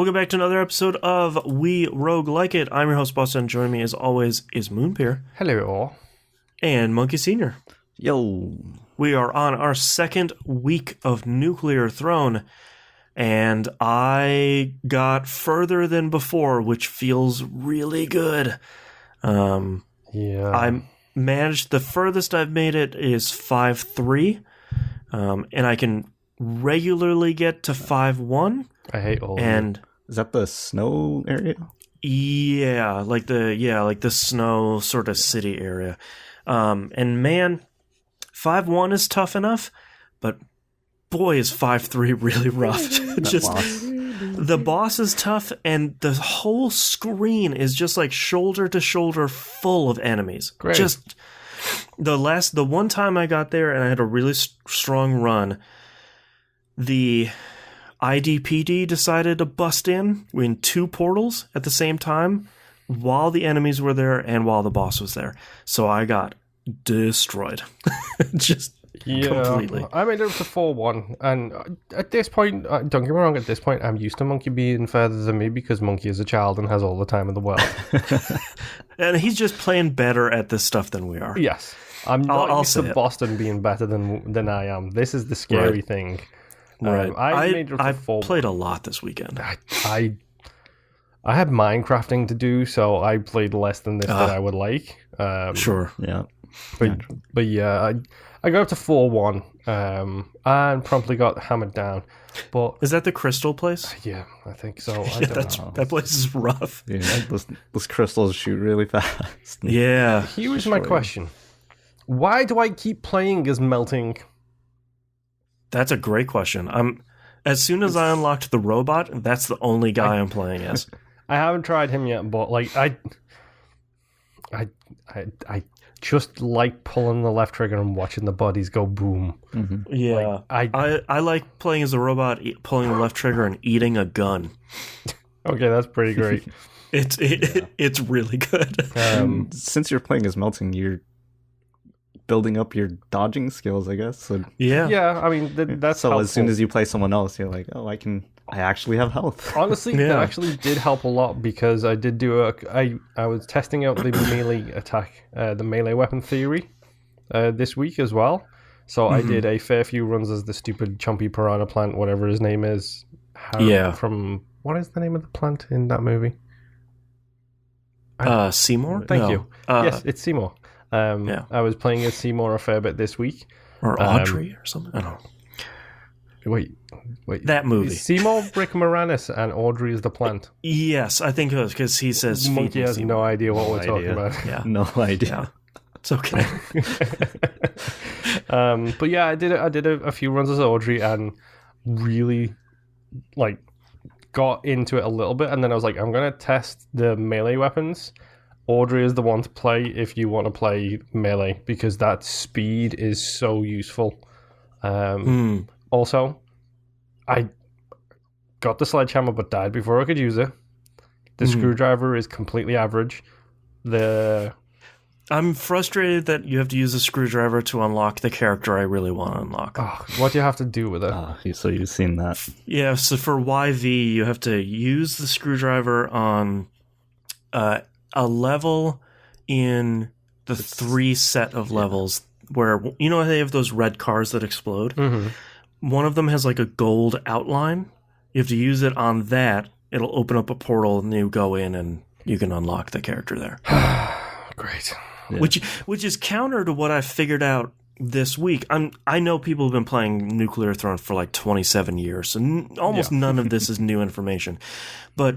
Welcome back to another episode of We Roguelike It. I'm your host, Boston. Joining me, as always, is Moonpeer. Hello, all. And Monkey Senior. Yo. We are on our second week of Nuclear Throne, and I got further than before, which feels really good. I managed, the furthest I've made it is 5-3, and I can regularly get to 5-1. I hate all. And is that the snow area? Yeah, like the snow sort of city area. And man, 5-1 is tough enough, but boy, is 5-3 really rough. The boss is tough, and the whole screen is just like shoulder to shoulder full of enemies. Great. Just the one time I got there and I had a really strong run, the IDPD decided to bust in two portals at the same time while the enemies were there and while the boss was there. So I got destroyed. Just completely. I made it up to 4-1, and at this point, don't get me wrong, at this point, I'm used to Monkey being further than me because Monkey is a child and has all the time in the world. And he's just playing better at this stuff than we are. Yes. I'm not used to it. Boston being better than I am. This is the scary thing. Right. I played a lot this weekend. I had Minecrafting to do, so I played less than this that I would like. Sure. Yeah. But yeah, I got up to 4-1 and promptly got hammered down. But is that the crystal place? Yeah, I think so. That place is rough. Yeah, those crystals shoot really fast. Yeah. Here's my question. Why do I keep playing as Melting? That's a great question. As soon as I unlocked the robot, that's the only guy I'm playing as. I haven't tried him yet, but like I just like pulling the left trigger and watching the bodies go boom. Mm-hmm. Yeah, like, I like playing as a robot, pulling the left trigger and eating a gun. Okay, that's pretty great. It's really good. Since you're playing as Melting, you're building up your dodging skills, I guess. So, yeah. I mean, that's so. helpful. As soon as you play someone else, you're like, oh, I actually have health. Honestly, that actually did help a lot because I did do I was testing out the melee attack, the melee weapon theory, this week as well. So I did a fair few runs as the stupid chumpy piranha plant, whatever his name is. From what is the name of the plant in that movie? Seymour. Thank you. Yes, it's Seymour. I was playing as Seymour a fair bit this week. Or Audrey or something. I don't know. Wait. That movie. Seymour, Rick Moranis, and Audrey is the plant. Yes, I think it was because he says Monkey has no idea what we're talking about. Yeah. No idea. Yeah. It's okay. But yeah, I did a few runs as Audrey and really got into it a little bit, and then I was like, I'm gonna test the melee weapons. Audrey is the one to play if you want to play melee because that speed is so useful. Also, I got the sledgehammer but died before I could use it. The screwdriver is completely average. I'm frustrated that you have to use a screwdriver to unlock the character I really want to unlock. Oh, what do you have to do with it? So you've seen that. Yeah, so for YV, you have to use the screwdriver on a level in the 3 set of levels where, you know, they have those red cars that explode. Mm-hmm. One of them has like a gold outline. You have to use it on that. It'll open up a portal and you go in and you can unlock the character there. Great. Yeah. Which is counter to what I figured out this week. I know people have been playing Nuclear Throne for like 27 years, so almost none of this is new information. But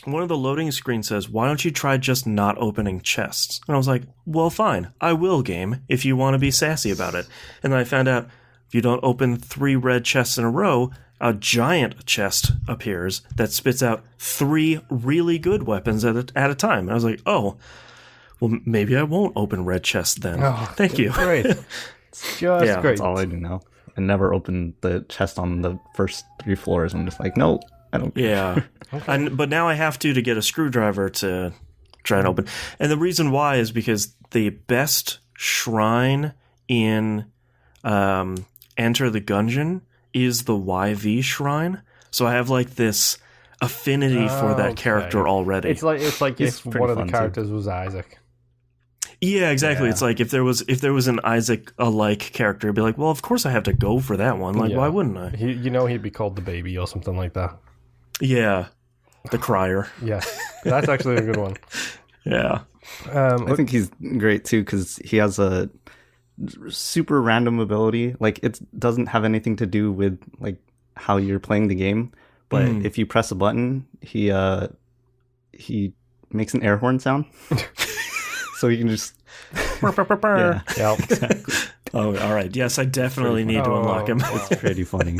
one of the loading screens says, why don't you try just not opening chests? And I was like, well, fine. I will, game, if you want to be sassy about it. And then I found out if you don't open 3 red chests in a row, a giant chest appears that spits out 3 really good weapons at a time. And I was like, oh, well, maybe I won't open red chests then. Oh, thank you. Great. It's just great. That's all I do now. I never open the chest on the first 3 floors. I'm just like, no, I don't. Yeah. Okay. But now I have to get a screwdriver to try and open. And the reason why is because the best shrine in Enter the Gungeon is the YV shrine. So I have like this affinity for that character already. It's like He's if pretty one of the fun, characters was Isaac. Yeah, exactly. Yeah. It's like if there was an Isaac-alike character, it'd be like, well, of course I have to go for that one. Like, why wouldn't I? He'd be called the baby or something like that. Yeah, the crier. Yeah, that's actually a good one. Yeah. I think he's great too because he has a super random ability. Like it doesn't have anything to do with like how you're playing the game, but if you press a button, he makes an air horn sound. So you can just Yeah. Yeah. Exactly. Oh, all right. Yes, I definitely need to unlock him. It's pretty funny.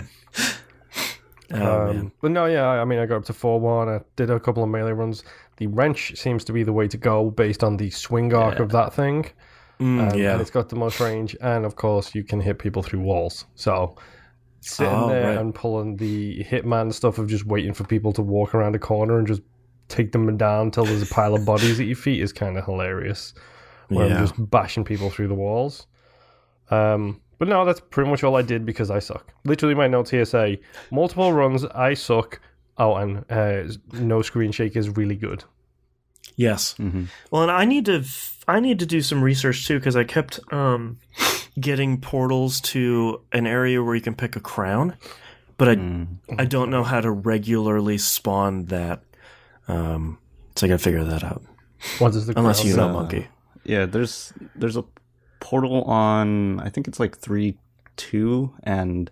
Man. But no, yeah, I mean, I got up to 4-1. I did a couple of melee runs. The wrench seems to be the way to go based on the swing arc of that thing. And it's got the most range, and of course, you can hit people through walls. So sitting there and pulling the hitman stuff of just waiting for people to walk around a corner and just take them down until there's a pile of bodies at your feet is kind of hilarious. Where I'm just bashing people through the walls. But no, that's pretty much all I did because I suck. Literally, my notes here say multiple runs, I suck. Oh, and no screen shake is really good. Yes. Mm-hmm. Well, and I need to do some research too because I kept getting portals to an area where you can pick a crown, but I don't know how to regularly spawn that. So I got to figure that out. What is the unless crown? you know, Monkey? Yeah, there's a portal on, I think it's like 3-2 and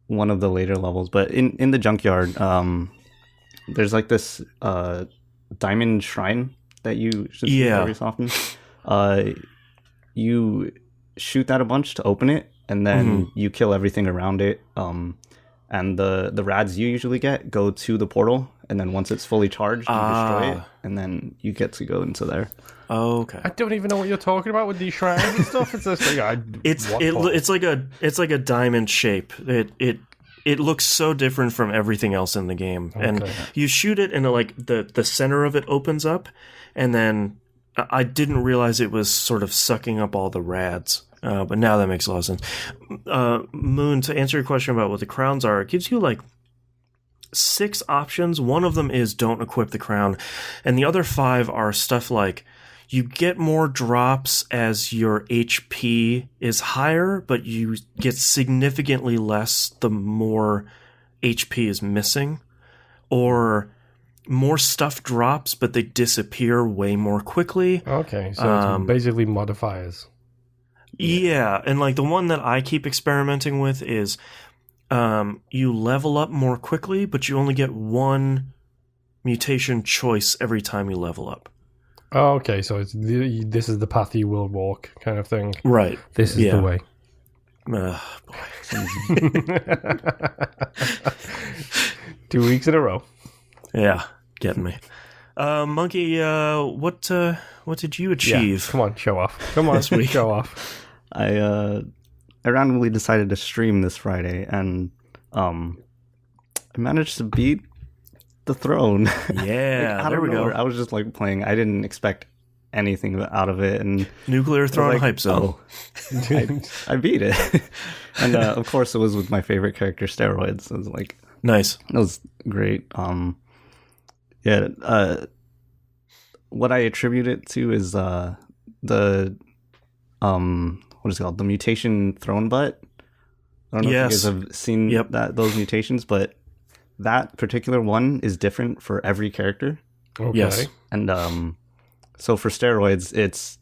one of the later levels, but in the junkyard, there's like this diamond shrine that you should see every so often. You shoot that a bunch to open it, and then you kill everything around it. And the rads you usually get go to the portal, and then once it's fully charged, you destroy it, and then you get to go into there. Oh, okay. I don't even know what you're talking about with these shrines and stuff. It's just like it's like a diamond shape. It looks so different from everything else in the game. Okay. And you shoot it, and like the center of it opens up, and then I didn't realize it was sort of sucking up all the rads. But now that makes a lot of sense. Moon, to answer your question about what the crowns are, it gives you like 6 options. One of them is don't equip the crown, and the other 5 are stuff like you get more drops as your HP is higher, but you get significantly less the more HP is missing, or more stuff drops, but they disappear way more quickly. Okay, so it's basically modifiers. Yeah, and like the one that I keep experimenting with is you level up more quickly, but you only get 1 mutation choice every time you level up. Oh, okay, so it's this is the path you will walk kind of thing. Right. This is the way. Boy. 2 weeks in a row. Yeah, getting me. Monkey, what did you achieve? Yeah, come on, show off. Come on, this week, show off. I randomly decided to stream this Friday, and I managed to beat the throne. Yeah, like, there we go. I was just like playing. I didn't expect anything out of it, and Nuclear Throne hype zone. I beat it, and of course it was with my favorite character, Steroids. It was like nice. It was great. What I attribute it to is the what is it called? The mutation throne butt. I don't know if you guys have seen those mutations, but that particular one is different for every character. Okay. Yes. And so for Steroids, it's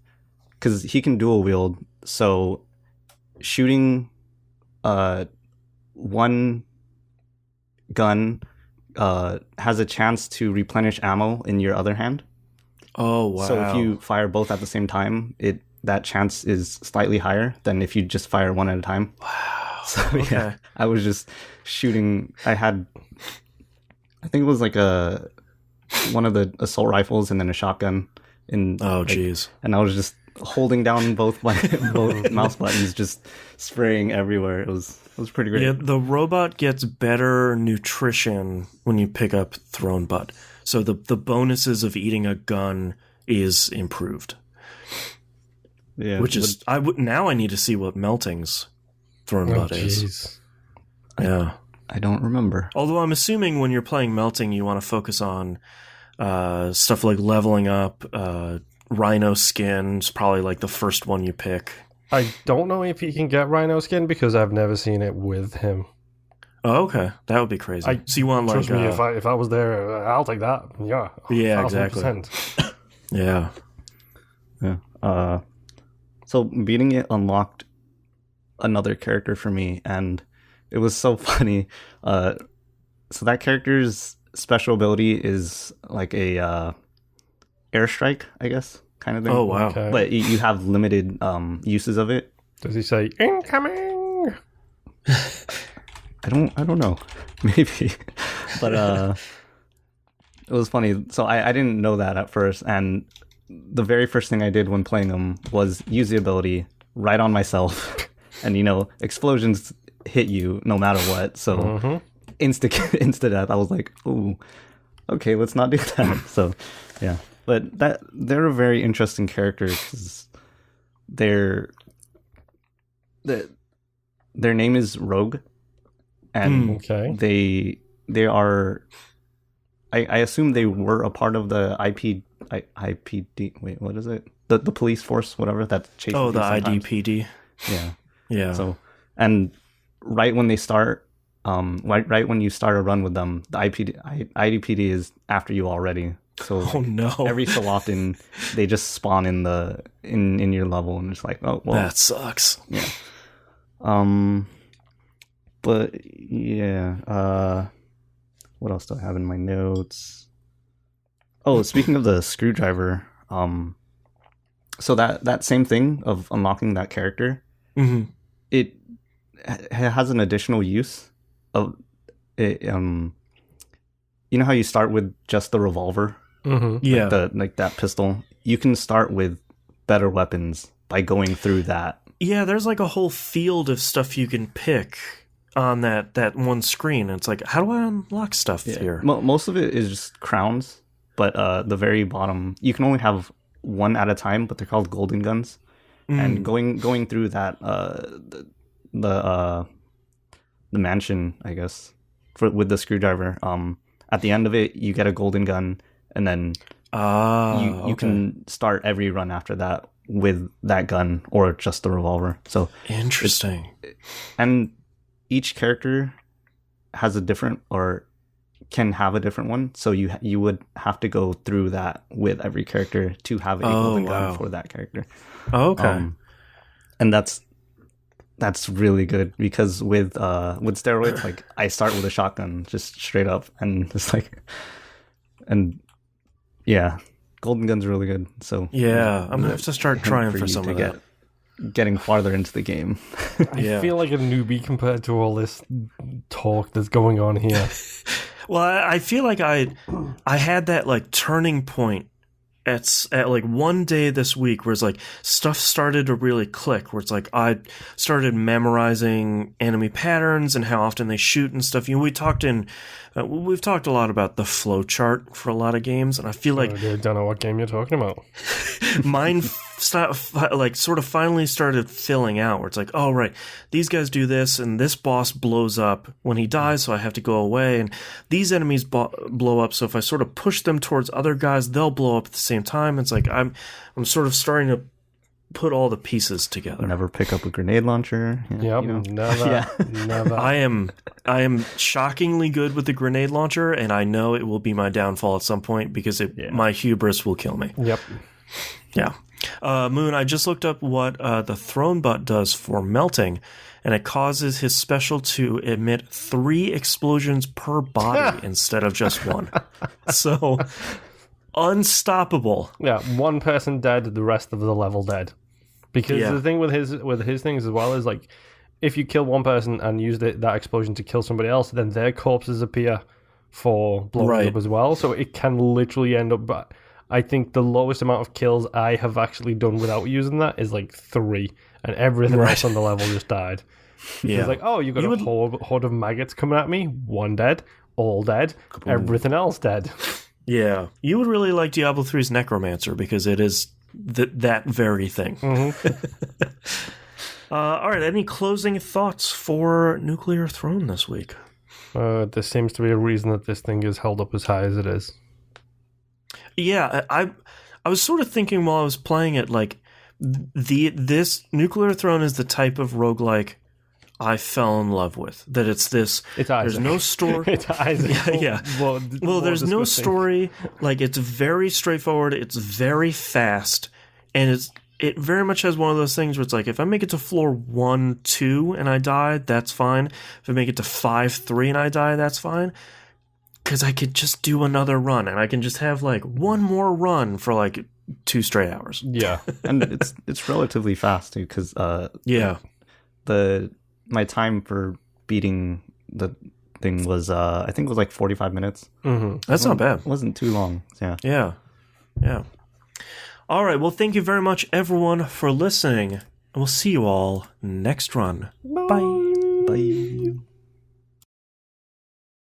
because he can dual wield, so shooting one gun has a chance to replenish ammo in your other hand. Oh, wow. So if you fire both at the same time, that chance is slightly higher than if you just fire one at a time. Wow. So yeah, I was just shooting. I think it was like one of the assault rifles and then a shotgun. Jeez. And I was just holding down both mouse buttons, just spraying everywhere. It was pretty great. Yeah, the robot gets better nutrition when you pick up Throne Butt. So the bonuses of eating a gun is improved. Yeah, which is now I need to see what Melting's Throne Butt is. Geez. Yeah. I don't remember. Although I'm assuming when you're playing Melting, you want to focus on stuff like leveling up, Rhino skin's probably like the first one you pick. I don't know if he can get Rhino skin because I've never seen it with him. Oh, okay. That would be crazy. So you want like... Trust me, if I was there, I'll take that. Yeah. Yeah, 1,000%. Exactly. Yeah. Yeah. So beating it unlocked another character for me, and it was so funny. So that character's special ability is like a airstrike, I guess, kind of thing. Oh, wow. Okay. But you have limited uses of it. Does he say incoming? I don't know. Maybe. But it was funny. So I didn't know that at first, and the very first thing I did when playing him was use the ability right on myself. And explosions hit you no matter what. So insta death. I was like, ooh, okay, let's not do that. So yeah. But they're a very interesting character because their name is Rogue, and they are. I assume they were a part of the IPD. Wait, what is it? The police force, whatever that chases. Oh, the IDPD. Yeah, yeah. So, and right when they start, right when you start a run with them, the IDPD is after you already. So oh no! Every so often they just spawn in your level, and it's like, oh well, that sucks. Yeah. But yeah. What else do I have in my notes? Oh, speaking of the screwdriver, so that same thing of unlocking that character, it has an additional use of it. You know how you start with just the revolver? Yeah. Like that pistol. You can start with better weapons by going through that. Yeah, there's like a whole field of stuff you can pick on that one screen. It's like, how do I unlock stuff here? Most of it is just crowns, but the very bottom, you can only have one at a time, but they're called golden guns. And going through that, the mansion, I guess, with the screwdriver, at the end of it, you get a golden gun, and then you can start every run after that with that gun or just the revolver. So interesting. And each character has a different, or can have a different one. So you would have to go through that with every character to have a golden gun for that character. Oh, okay. And that's really good because with steroids, like I start with a shotgun just straight up, and it's like, and yeah, golden gun's really good. So yeah, I'm gonna have to start trying for some of that. Getting farther into the game. I feel like a newbie compared to all this talk that's going on here. Well, I feel like I had that like turning point at like one day this week where it's like stuff started to really click, where it's like I started memorizing enemy patterns and how often they shoot and stuff. We've talked a lot about the flow chart for a lot of games, and I feel like I don't know what game you're talking about. Mine sort of finally started filling out, where it's like, oh right, these guys do this, and this boss blows up when he dies, so I have to go away, and these enemies blow up, so if I sort of push them towards other guys, they'll blow up at the same time. It's like I'm sort of starting to put all the pieces together. Never pick up a grenade launcher. Yep, never. Never. I am shockingly good with the grenade launcher, and I know it will be my downfall at some point because my hubris will kill me. Yep. Yeah. Moon, I just looked up what the throne butt does for melting, and it causes his special to emit 3 explosions per body instead of just 1. So, unstoppable. Yeah, 1 person dead, the rest of the level dead. Because the thing with his things as well is like, if you kill 1 person and use that explosion to kill somebody else, then their corpses appear for blowing up as well. So it can literally end up. But I think the lowest amount of kills I have actually done without using that is like 3, and everything else on the level just died. Yeah, it's like, oh, you got a horde of maggots coming at me. 1 dead, all dead, everything else dead. Yeah, you would really like Diablo 3's Necromancer because it is that very thing. Mm-hmm. All right, any closing thoughts for Nuclear Throne this week? There seems to be a reason that this thing is held up as high as it is. Yeah, I was sort of thinking while I was playing it, like, this Nuclear Throne is the type of roguelike I fell in love with. That it's this. It's There's Isaac. no story. It's Isaac. Yeah. Well, there's no story. Like, it's very straightforward. It's very fast, and it very much has one of those things where it's like, if I make it to floor 1, 2, and I die, that's fine. If I make it to 5, 3, and I die, that's fine. Because I could just do another run, and I can just have like one more run for like 2 straight hours. Yeah, and it's relatively fast too. Because my time for beating the thing was I think it was like 45 minutes. Mm-hmm. That's not bad. It wasn't too long. Yeah. All right. Well, thank you very much, everyone, for listening, and we'll see you all next run. Bye. Bye.